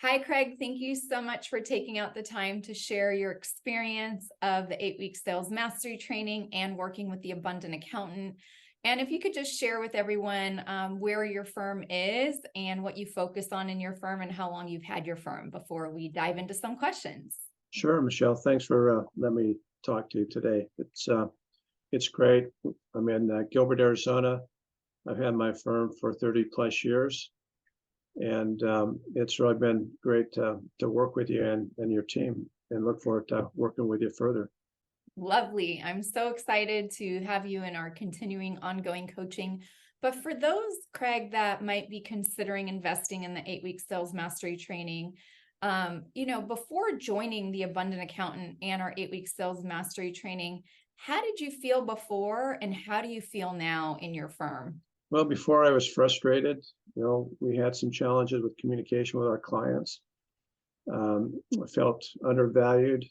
Hi, Craig. Thank you so much for taking out the time to share your experience of the 8-week sales mastery training and working with the Abundant Accountant. And if you could just share with everyone where your firm is and what you focus on in your firm and how long you've had your firm before we dive into some questions. Sure, Michelle. Thanks for letting me talk to you today. It's great. I'm in Gilbert, Arizona. I've had my firm for 30 plus years, and it's really been great to work with you and your team, and look forward to working with you further. Lovely. I'm so excited to have you in our continuing ongoing coaching. But for those, Craig, that might be considering investing in the 8-week sales mastery training, before joining the Abundant Accountant and our 8-week sales mastery training, how did you feel before and how do you feel now in your firm? Well, before I was frustrated. We had some challenges with communication with our clients. I felt undervalued,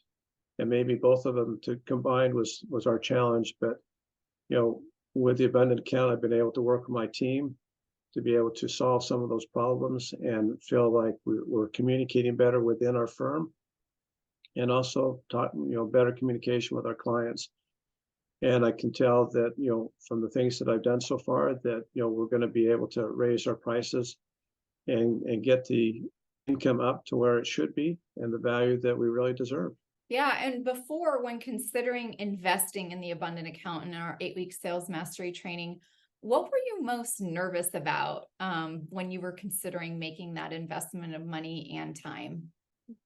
and maybe both of them to combined was our challenge. But you know, with the Abundant Account, I've been able to work with my team to be able to solve some of those problems and feel like we're communicating better within our firm, and also better communication with our clients. And I can tell that, from the things that I've done so far, that, we're going to be able to raise our prices and get the income up to where it should be and the value that we really deserve. Yeah, and before, when considering investing in the Abundant Accountant and our 8-week sales mastery training, what were you most nervous about when you were considering making that investment of money and time?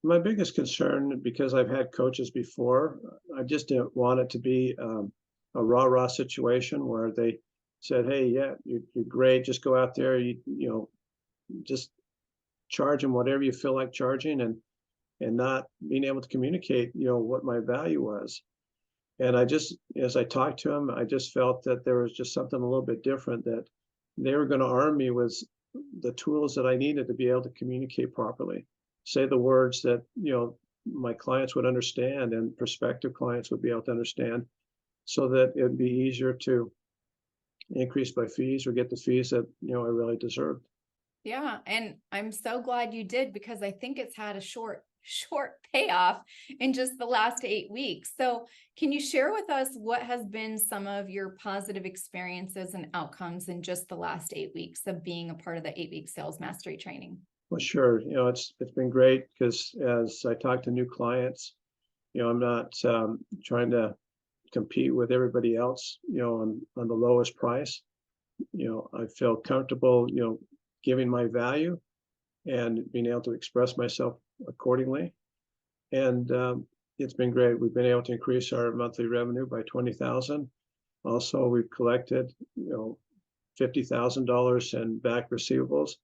My biggest concern, because I've had coaches before, I just didn't want it to be a rah-rah situation where they said, "Hey, yeah, you're great. Just go out there. Just charge them whatever you feel like charging," and not being able to communicate, what my value was. And as I talked to them, I just felt that there was just something a little bit different, that they were going to arm me with the tools that I needed to be able to communicate properly, say the words that, my clients would understand and prospective clients would be able to understand, so that it'd be easier to increase my fees or get the fees that, I really deserved. Yeah, and I'm so glad you did because I think it's had a short payoff in just the last 8 weeks. So, can you share with us what has been some of your positive experiences and outcomes in just the last 8 weeks of being a part of the 8-week sales mastery training? Well, sure. It's been great because as I talk to new clients, I'm not trying to compete with everybody else, on the lowest price. I feel comfortable, giving my value and being able to express myself accordingly. And it's been great. We've been able to increase our monthly revenue by 20,000. Also, we've collected, $50,000 in back receivables.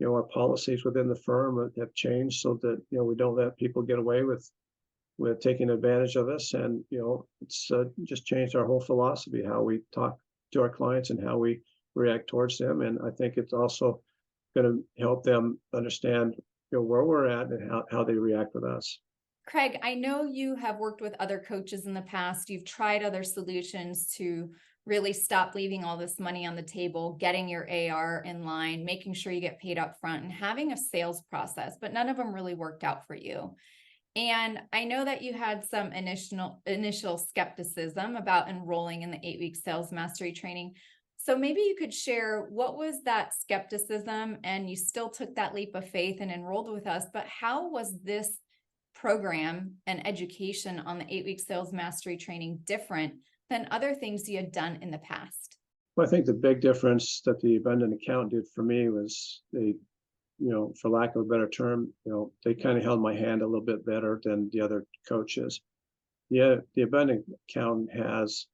Our policies within the firm have changed so that, we don't let people get away with taking advantage of us. And, it's just changed our whole philosophy, how we talk to our clients and how we react towards them. And I think it's also going to help them understand, where we're at and how they react with us. Craig, I know you have worked with other coaches in the past. You've tried other solutions to really stop leaving all this money on the table, getting your AR in line, making sure you get paid up front, and having a sales process, but none of them really worked out for you. And I know that you had some initial skepticism about enrolling in the 8-week sales mastery training. So maybe you could share, what was that skepticism, and you still took that leap of faith and enrolled with us, but how was this program and education on the 8-week sales mastery training different than other things you had done in the past? Well, I think the big difference that the Abundant Account did for me was for lack of a better term, they kind of held my hand a little bit better than the other coaches. Yeah, the Abundant Account has,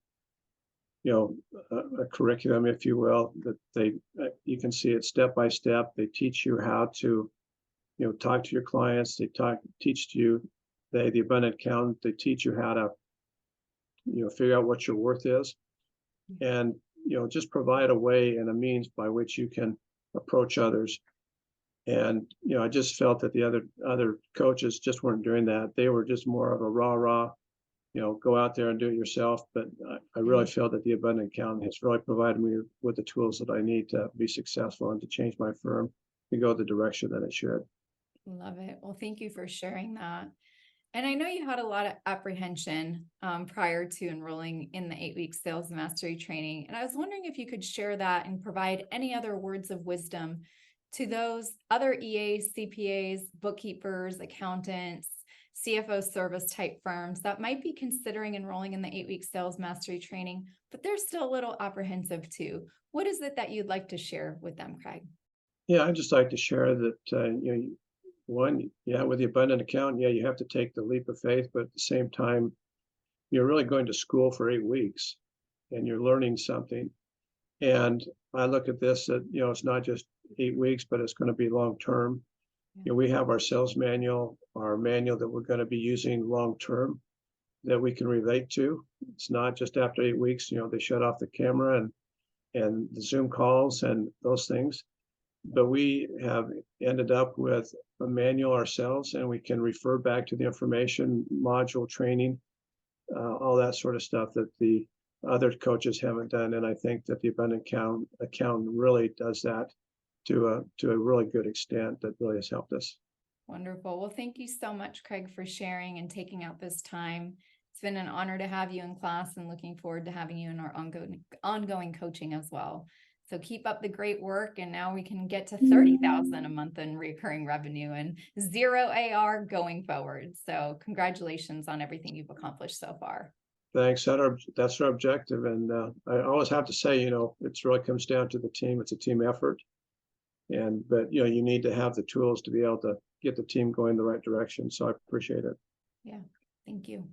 a curriculum, if you will, that you can see it step by step. They teach you how to, talk to your clients. Teach you, the Abundant Account, they teach you how to, figure out what your worth is, and, just provide a way and a means by which you can approach others. And, I just felt that the other coaches just weren't doing that. They were just more of a rah-rah, go out there and do it yourself. But I really feel that the Abundant Accountant has really provided me with the tools that I need to be successful and to change my firm to go the direction that it should. Love it. Well, thank you for sharing that. And I know you had a lot of apprehension prior to enrolling in the 8 week sales mastery training. And I was wondering if you could share that and provide any other words of wisdom to those other EAs, CPAs, bookkeepers, accountants, CFO service type firms that might be considering enrolling in the 8 week sales mastery training, but they're still a little apprehensive too. What is it that you'd like to share with them, Craig? Yeah, I'd just like to share that, one, yeah, with the abundant account, yeah, you have to take the leap of faith, but at the same time, you're really going to school for 8 weeks and you're learning something. And I look at this that, it's not just 8 weeks, but it's going to be long term. We have our sales manual, our manual that we're going to be using long term that we can relate to. It's not just after 8 weeks, they shut off the camera and the Zoom calls and those things. But we have ended up with a manual ourselves, and we can refer back to the information, module training, all that sort of stuff that the other coaches haven't done. And I think that the abundant account really does that to a really good extent that really has helped us. Wonderful. Well, thank you so much, Craig, for sharing and taking out this time. It's been an honor to have you in class and looking forward to having you in our ongoing coaching as well. So keep up the great work. And now we can get to 30,000 a month in recurring revenue and 0 AR going forward. So congratulations on everything you've accomplished so far. Thanks. That's our objective. And I always have to say, it really comes down to the team. It's a team effort. But you need to have the tools to be able to get the team going the right direction. So I appreciate it. Yeah, thank you.